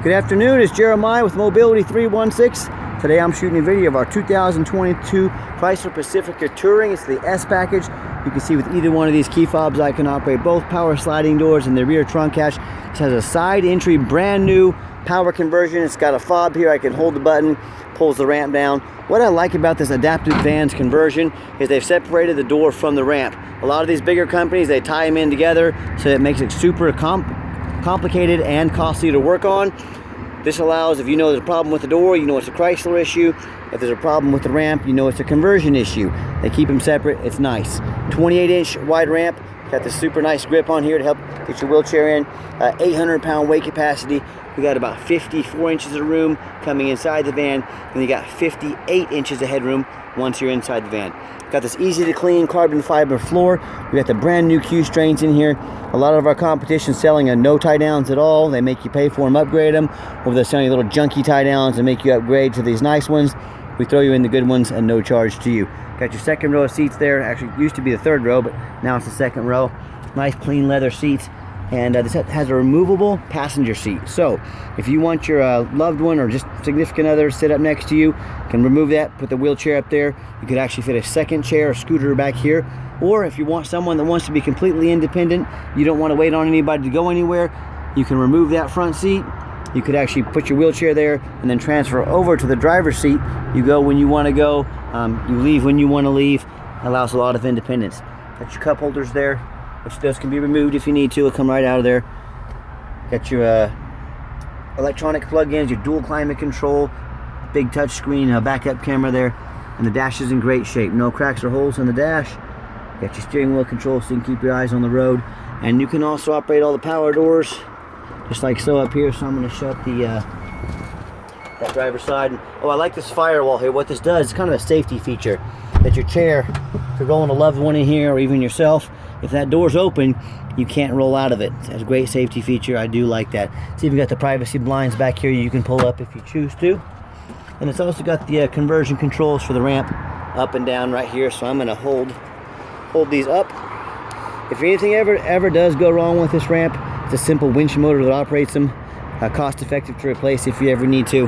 Good afternoon, it's Jeremiah with Mobility 316. Today I'm shooting a video of our 2022 Chrysler Pacifica Touring. It's the S package. You can see with either one of these key fobs I can operate both power sliding doors and the rear trunk hatch. This has a side entry, brand new power conversion. It's got a fob here. I can hold the button, pulls the ramp down. What I like about this adaptive vans conversion is they've separated the door from the ramp. A lot of these bigger companies, they tie them in together, so it makes it super complicated and costly to work on. This allows, if you know there's a problem with the door, you know it's a Chrysler issue. If there's a problem with the ramp, you know it's a conversion issue. They keep them separate. It's nice. 28-inch wide ramp. Got this super nice grip on here to help get your wheelchair in. 800-pound weight capacity. We got about 54 inches of room coming inside the van, and you got 58 inches of headroom once you're inside the van. Got this easy to clean carbon fiber floor. We got the brand new Q strains in here. A lot of our competition selling no tie downs at all. They make you pay for them, upgrade them, or they're selling you little junky tie downs and make you upgrade to these nice ones. We throw you in the good ones and no charge to you. Got your second row of seats there. Actually, it used to be the third row, but now it's the second row. Nice clean leather seats. And this has a removable passenger seat. So if you want your loved one or just significant other sit up next to you, you can remove that, put the wheelchair up there. You could actually fit a second chair or scooter back here. Or if you want someone that wants to be completely independent, you don't want to wait on anybody to go anywhere, you can remove that front seat. You could actually put your wheelchair there and then transfer over to the driver's seat. You go when you want to go, you leave when you want to leave. It allows a lot of independence. Got your cup holders there, which those can be removed if you need to. It'll come right out of there. Got your electronic plug-ins, your dual climate control, big touch screen, backup camera there, and the dash is in great shape. No cracks or holes in the dash. Got your steering wheel control so you can keep your eyes on the road. And you can also operate all the power doors, just like so up here. So I'm going to shut the that driver's side. Oh, I like this firewall here. What this does is kind of a safety feature. That your chair, if you're rolling a loved one in here or even yourself, if that door's open, you can't roll out of it. It's a great safety feature. I do like that. It's even got the privacy blinds back here you can pull up if you choose to. And it's also got the conversion controls for the ramp up and down right here. So I'm going to hold these up. If anything ever does go wrong with this ramp, it's a simple winch motor that operates them. Cost effective to replace if you ever need to.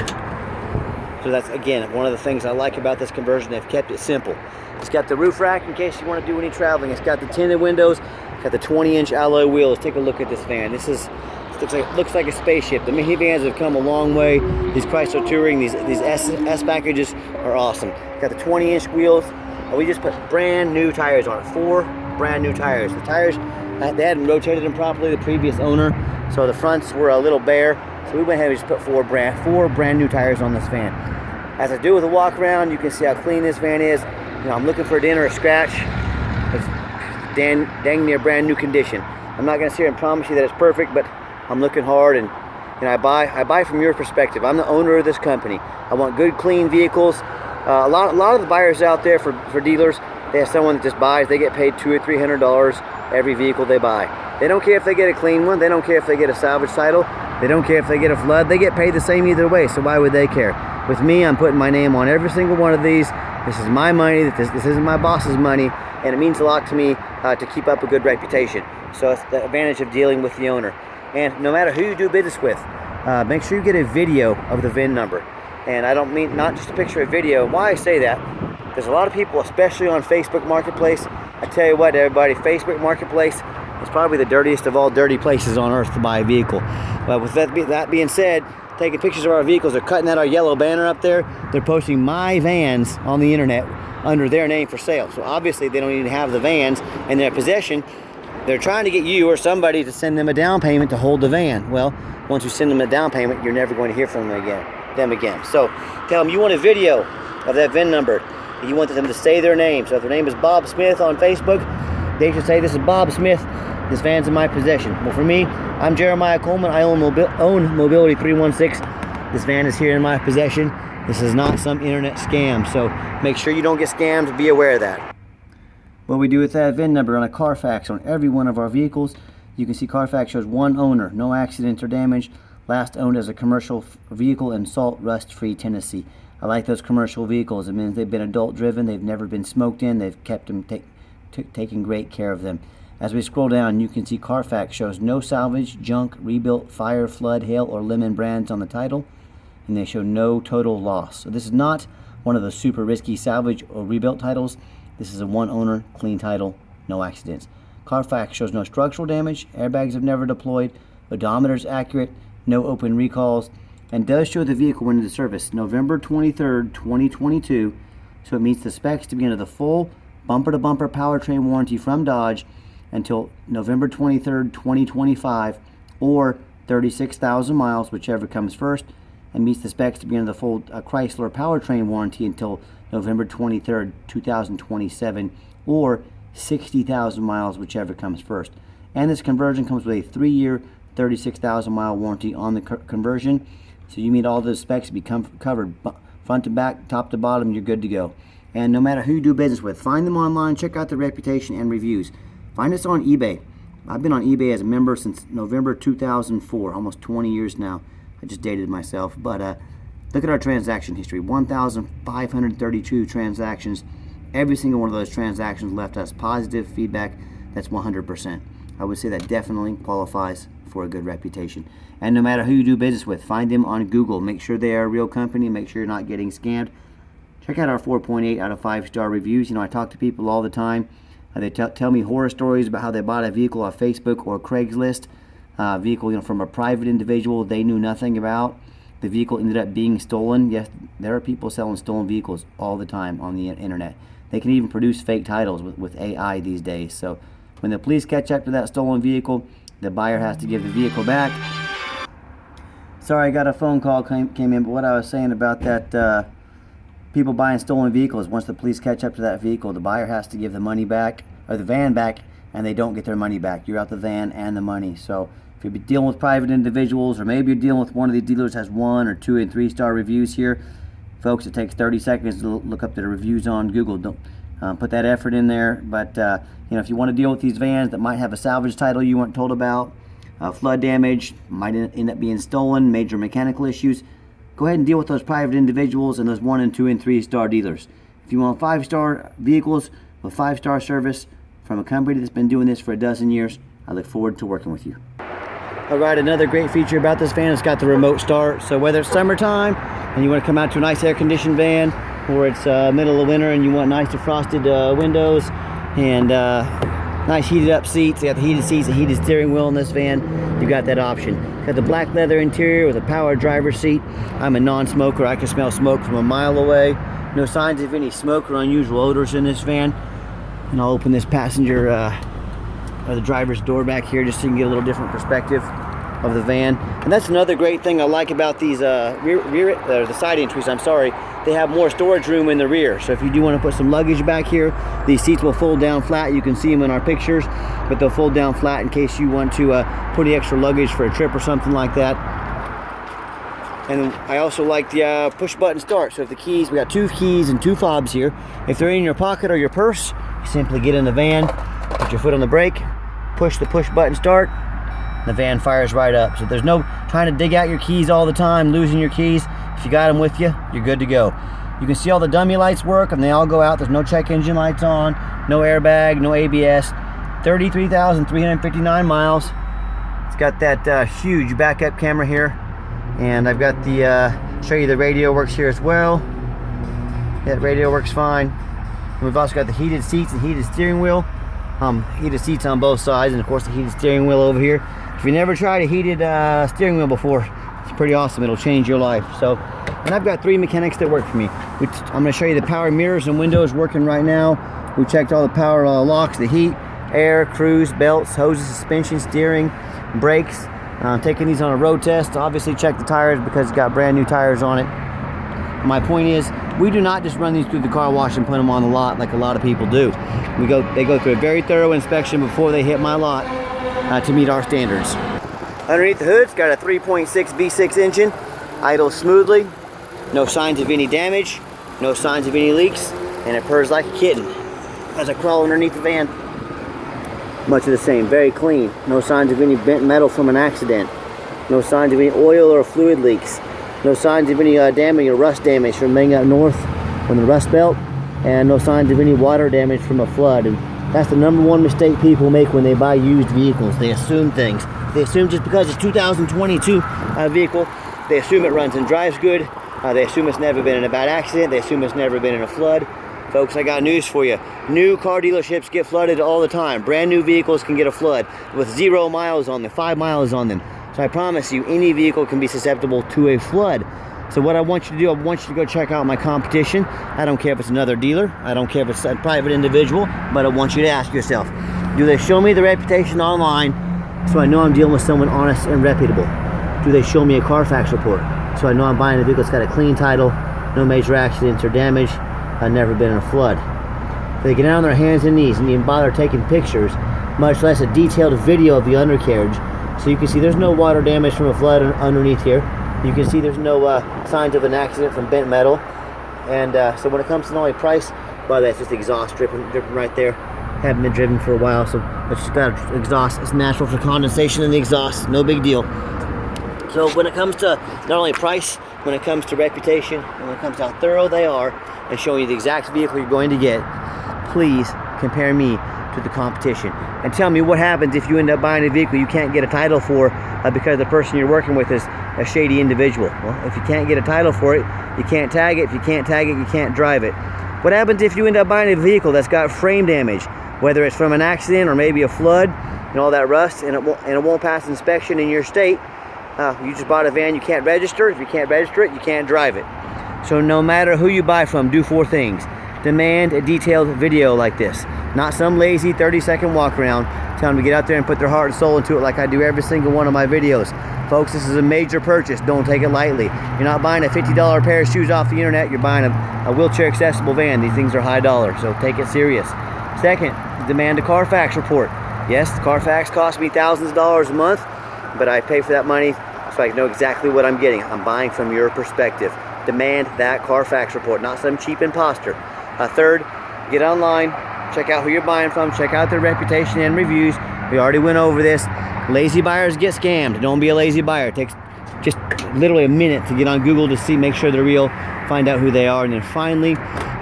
So that's, again, one of the things I like about this conversion. They've kept it simple. It's got the roof rack in case you want to do any traveling. It's got the tinted windows. It's got the 20-inch alloy wheels. Take a look at this van. This looks like a spaceship. The minivans have come a long way. These Chrysler Touring, these S packages are awesome. Got the 20-inch wheels. We just put brand new tires on it. 4 brand new tires. The tires, they hadn't rotated them properly, the previous owner, so the fronts were a little bare. So we went ahead and just put 4 brand new tires on this van. As I do with a walk around, you can see how clean this van is. You know, I'm looking for a dent or a scratch. It's dang near brand new condition. I'm not going to sit here and promise you that it's perfect, but I'm looking hard, and I buy from your perspective. I'm the owner of this company. I want good, clean vehicles. A lot of the buyers out there for dealers, they have someone that just buys. They get paid $200 or $300 every vehicle they buy. They don't care if they get a clean one. They don't care if they get a salvage title. They don't care if they get a flood. They get paid the same either way, so why would they care? With me, I'm putting my name on every single one of these. This is my money. This isn't my boss's money, and it means a lot to me to keep up a good reputation. So it's the advantage of dealing with the owner. And no matter who you do business with, make sure you get a video of the VIN number. And I don't mean not just a picture of video. Why I say that, there's a lot of people, especially on Facebook Marketplace. I tell you what, everybody, Facebook Marketplace is probably the dirtiest of all dirty places on earth to buy a vehicle. But with that being said, taking pictures of our vehicles, they're cutting out our yellow banner up there. They're posting my vans on the internet under their name for sale. So obviously they don't even have the vans in their possession. They're trying to get you or somebody to send them a down payment to hold the van. Well, once you send them a down payment, you're never going to hear from them again. So tell them you want a video of that VIN number. You want them to say their name. So if their name is Bob Smith on Facebook, they should say, "This is Bob Smith. This van's in my possession." Well, for me, I'm Jeremiah Coleman. I own Mobility 316. This van is here in my possession. This is not some internet scam. So make sure you don't get scammed. Be aware of that. What we do with that VIN number on a Carfax on every one of our vehicles, you can see Carfax shows 1 owner, no accidents or damage, last owned as a commercial vehicle in Salt Rust-Free, Tennessee. I like those commercial vehicles. It means they've been adult driven, they've never been smoked in, they've kept them taking great care of them. As we scroll down, you can see Carfax shows no salvage, junk, rebuilt, fire, flood, hail, or lemon brands on the title, and they show no total loss. So this is not one of the super risky salvage or rebuilt titles. This is a one owner, clean title, no accidents. Carfax shows no structural damage, airbags have never deployed, odometer is accurate, no open recalls, and does show the vehicle went into service November 23rd, 2022, so it meets the specs to begin the full bumper-to-bumper powertrain warranty from Dodge until November 23rd, 2025, or 36,000 miles, whichever comes first, and meets the specs to begin the full Chrysler powertrain warranty until November 23rd, 2027, or 60,000 miles, whichever comes first. And this conversion comes with a 3-year, 36,000 mile warranty on the conversion. So you meet all those specs to be covered front to back, top to bottom, you're good to go. And no matter who you do business with, find them online, check out their reputation and reviews. Find us on eBay. I've been on eBay as a member since November 2004, almost 20 years now. I just dated myself, but look at our transaction history, 1,532 transactions. Every single one of those transactions left us positive feedback. That's 100%. I would say that definitely qualifies for a good reputation. And no matter who you do business with, find them on Google. Make sure they are a real company. Make sure you're not getting scammed. Check out our 4.8 out of 5-star reviews. You know, I talk to people all the time. They tell me horror stories about how they bought a vehicle off Facebook or Craigslist. Vehicle, you know, from a private individual they knew nothing about. The vehicle ended up being stolen. Yes, there are people selling stolen vehicles all the time on the internet. They can even produce fake titles with AI these days. So when the police catch up to that stolen vehicle, the buyer has to give the vehicle back. Sorry, I got a phone call came in, but what I was saying about that, people buying stolen vehicles, once the police catch up to that vehicle, the buyer has to give the money back, or the van back, and they don't get their money back. You're out the van and the money. So if you're dealing with private individuals, or maybe you're dealing with one of these dealers that has 1 or 2 and 3-star reviews here, folks, it takes 30 seconds to look up the reviews on Google. Don't put that effort in there. But you know, if you want to deal with these vans that might have a salvage title you weren't told about, flood damage, might end up being stolen, major mechanical issues, go ahead and deal with those private individuals and those 1 and 2 and 3-star dealers. If you want 5-star vehicles with 5-star service from a company that's been doing this for a dozen years, I look forward to working with you. Alright, another great feature about this van, it's got the remote start. So whether it's summertime and you want to come out to a nice air-conditioned van, or it's middle of winter and you want nice defrosted windows and nice heated up seats, you got the heated seats and heated steering wheel in this van, you got that option. Got the black leather interior with a power driver's seat. I'm a non-smoker, I can smell smoke from a mile away. No signs of any smoke or unusual odors in this van. And I'll open this passenger or the driver's door back here just so you can get a little different perspective of the van. And that's another great thing I like about these the side entries, I'm sorry. They have more storage room in the rear. So if you do want to put some luggage back here, these seats will fold down flat. You can see them in our pictures, but they'll fold down flat in case you want to put any extra luggage for a trip or something like that. And I also like the push button start. So if the keys, we got 2 keys and 2 fobs here. If they're in your pocket or your purse, you simply get in the van, put your foot on the brake, push the push button start, the van fires right up. So there's no trying to dig out your keys all the time, losing your keys. If you got them with you, you're good to go. You can see all the dummy lights work and they all go out. There's no check engine lights on, no airbag, no ABS. 33,359 miles. It's got that huge backup camera here. And I've got the, show you the radio works here as well. Yeah, the radio works fine. And we've also got the heated seats and heated steering wheel. Heated seats on both sides, and of course the heated steering wheel over here. If you never tried a heated steering wheel before, it's pretty awesome. It'll change your life. So, and I've got 3 mechanics that work for me. I'm going to show you the power mirrors and windows working right now. We checked all the power locks, the heat, air, cruise, belts, hoses, suspension, steering, brakes. Taking these on a road test. Obviously check the tires because it's got brand new tires on it. My point is, we do not just run these through the car wash and put them on the lot like a lot of people do. They go through a very thorough inspection before they hit my lot to meet our standards. Underneath the hood, it's got a 3.6 V6 engine, idles smoothly, no signs of any damage, no signs of any leaks, and it purrs like a kitten as I crawl underneath the van. Much of the same, very clean, no signs of any bent metal from an accident, no signs of any oil or fluid leaks, no signs of any damage or rust damage from being up north from the rust belt, and no signs of any water damage from a flood. And That's the #1 mistake people make when they buy used vehicles. They assume things. They assume just because it's 2022 vehicle, they assume it runs and drives good. They assume it's never been in a bad accident. They assume it's never been in a flood. Folks, I got news for you. New car dealerships get flooded all the time. Brand new vehicles can get a flood with 0 miles on them, 5 miles on them. So I promise you, any vehicle can be susceptible to a flood. So what I want you to do, I want you to go check out my competition. I don't care if it's another dealer. I don't care if it's a private individual, but I want you to ask yourself, do they show me the reputation online so I know I'm dealing with someone honest and reputable? Do they show me a Carfax report so I know I'm buying a vehicle that's got a clean title, no major accidents or damage, I've never been in a flood? They get down on their hands and knees and even bother taking pictures, much less a detailed video of the undercarriage, so you can see there's no water damage from a flood underneath here. You can see there's no signs of an accident from bent metal. And so when it comes to not only price, well, that's just exhaust dripping right there. Haven't been driven for a while, so it's just got exhaust. It's natural for condensation in the exhaust, no big deal. So when it comes to not only price, when it comes to reputation, when it comes to how thorough they are and showing you the exact vehicle you're going to get, please compare me to the competition. And tell me what happens if you end up buying a vehicle you can't get a title for because the person you're working with is a shady individual. Well, if you can't get a title for it, you can't tag it. If you can't tag it, you can't drive it. What happens if you end up buying a vehicle that's got frame damage, whether it's from an accident or maybe a flood and all that rust, and it won't pass inspection in your state? You just bought a van you can't register. If you can't register it, you can't drive it. So no matter who you buy from, do 4 things. Demand a detailed video like this, not some lazy 30-second walk around. Tell them to get out there and put their heart and soul into it like I do every single one of my videos. Folks, this is a major purchase. Don't take it lightly. You're not buying a $50 pair of shoes off the internet. You're buying a wheelchair accessible van. These things are high dollar, so take it serious. Second, demand a Carfax report. Yes, Carfax costs me thousands of dollars a month, but I pay for that money so I know exactly what I'm getting. I'm buying from your perspective. Demand that Carfax report, not some cheap imposter. Third, get online, check out who you're buying from, check out their reputation and reviews. We already went over this. Lazy buyers get scammed. Don't be a lazy buyer. It takes just literally a minute to get on Google to see, make sure they're real, find out who they are, and then finally,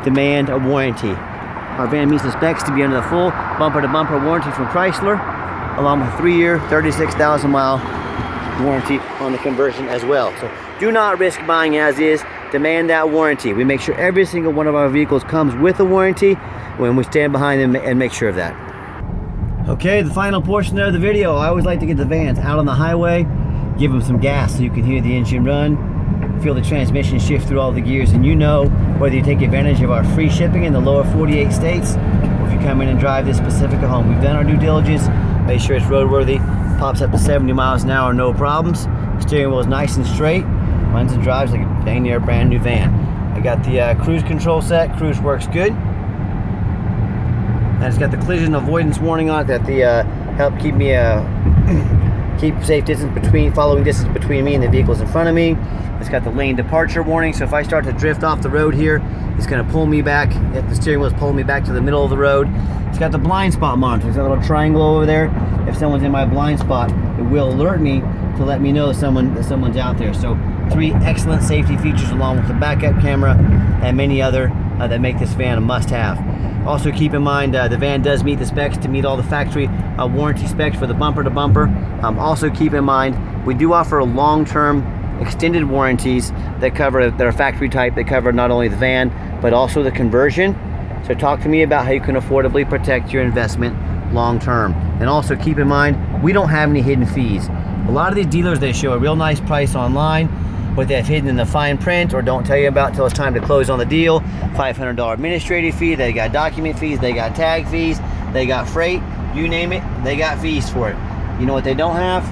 demand a warranty. Our van meets the specs to be under the full bumper-to-bumper warranty from Chrysler, along with a 3-year, 36,000-mile warranty on the conversion as well. So do not risk buying as is. Demand that warranty. We make sure every single one of our vehicles comes with a warranty when we stand behind them and make sure of that. Okay, the final portion of the video. I always like to get the vans out on the highway, give them some gas so you can hear the engine run, feel the transmission shift through all the gears, and you know whether you take advantage of our free shipping in the lower 48 states or if you come in and drive this Pacifica home. We've done our due diligence, made sure it's roadworthy, pops up to 70 miles an hour, no problems. Steering wheel is nice and straight, runs and drives like a dang near brand new van. I got the cruise control set. Cruise works good. And it's got the collision avoidance warning on it that help keep me keep safe distance between, following distance between me and the vehicles in front of me. It's got the lane departure warning, so if I start to drift off the road here, it's going to pull me back. The steering wheel is pulling me back to the middle of the road. It's got the blind spot monitor. It's got a little triangle over there. If someone's in my blind spot, it will alert me to let me know that someone's out there. So 3 excellent safety features along with the backup camera and many other that make this van a must-have. Also keep in mind the van does meet the specs to meet all the factory warranty specs for the bumper-to-bumper. Also keep in mind we do offer long-term extended warranties that are factory type, that cover not only the van but also the conversion. So talk to me about how you can affordably protect your investment long-term. And also keep in mind we don't have any hidden fees. A lot of these dealers, they show a real nice price online, what they have hidden in the fine print or don't tell you about till it's time to close on the deal. $500 administrative fee, they got document fees, they got tag fees, they got freight, you name it, they got fees for it. You know what they don't have?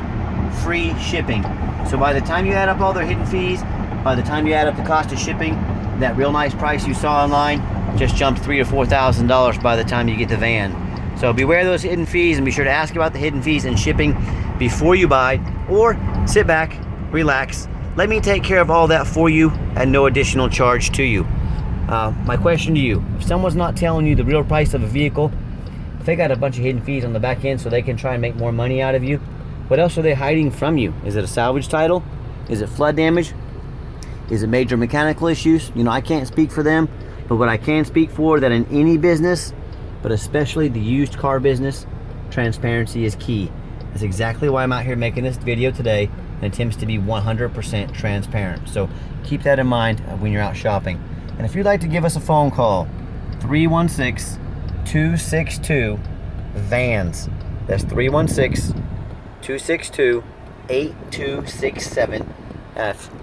Free shipping. So by the time you add up all their hidden fees, by the time you add up the cost of shipping, that real nice price you saw online just jumps $3,000 or $4,000 by the time you get the van. So beware of those hidden fees and be sure to ask about the hidden fees and shipping before you buy, or sit back, relax, let me take care of all that for you at no additional charge to you. My question to you, if someone's not telling you the real price of a vehicle, if they got a bunch of hidden fees on the back end so they can try and make more money out of you, what else are they hiding from you? Is it a salvage title? Is it flood damage? Is it major mechanical issues? You know, I can't speak for them, but what I can speak for that in any business, but especially the used car business, transparency is key. That's exactly why I'm out here making this video today, and attempts to be 100% transparent. So keep that in mind when you're out shopping. And if you'd like to give us a phone call, 316-262-VANS. That's 316-262-8267.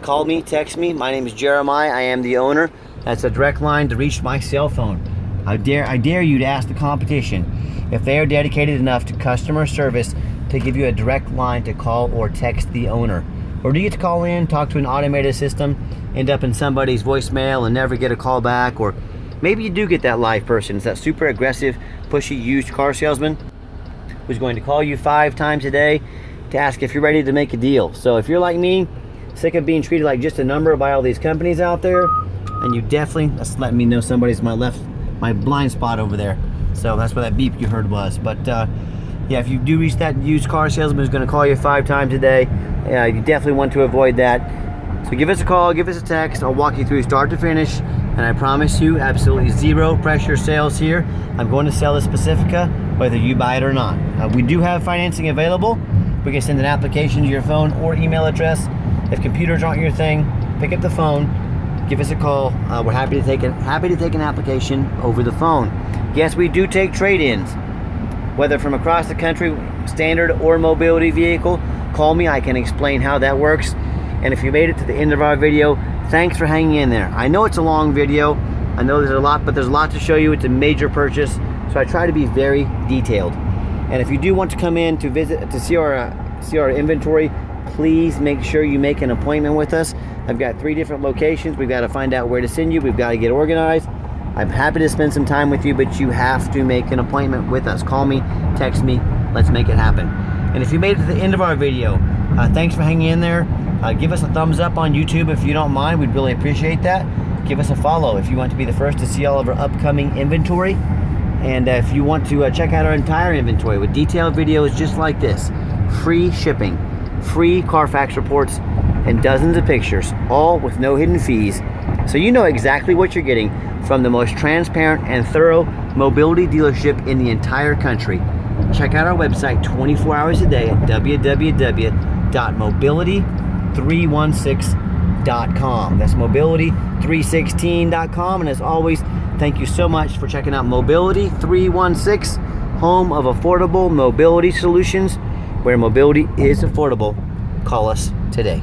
Call me, text me. My name is Jeremiah. I am the owner. That's a direct line to reach my cell phone. I dare you to ask the competition if they are dedicated enough to customer service to give you a direct line to call or text the owner. Or do you get to call in, talk to an automated system, end up in somebody's voicemail and never get a call back? Or maybe you do get that live person. It's that super aggressive, pushy used car salesman who's going to call you 5 times a day to ask if you're ready to make a deal. So if you're like me, sick of being treated like just a number by all these companies out there, and you definitely, that's letting me know somebody's my blind spot over there. So that's what that beep you heard was. But yeah, if you do reach that used car salesman who's going to call you 5 times a day, you definitely want to avoid that. So give us a call, give us a text. I'll walk you through start to finish, and I promise you absolutely zero pressure sales here. I'm going to sell this Pacifica whether you buy it or not. We do have financing available. We can send an application to your phone or email address. If computers aren't your thing, pick up the phone, give us a call. We're happy to take an application over the phone. Yes, we do take trade-ins, whether from across the country, standard or mobility vehicle. Call me, I can explain how that works. And if you made it to the end of our video, thanks for hanging in there. I know it's a long video. I know there's a lot, but there's a lot to show you. It's a major purchase, so I try to be very detailed. And if you do want to come in to visit, to see our inventory, please make sure you make an appointment with us. I've got 3 different locations. We've got to find out where to send you. We've got to get organized. I'm happy to spend some time with you, but you have to make an appointment with us. Call me, text me, let's make it happen. And if you made it to the end of our video, thanks for hanging in there. Give us a thumbs up on YouTube if you don't mind. We'd really appreciate that. Give us a follow if you want to be the first to see all of our upcoming inventory. And if you want to check out our entire inventory with detailed videos just like this, free shipping, free Carfax reports, and dozens of pictures, all with no hidden fees. So you know exactly what you're getting from the most transparent and thorough mobility dealership in the entire country. Check out our website 24 hours a day at www.mobility316.com. That's mobility316.com. And as always, thank you so much for checking out Mobility 316, home of affordable mobility solutions, where mobility is affordable. Call us today.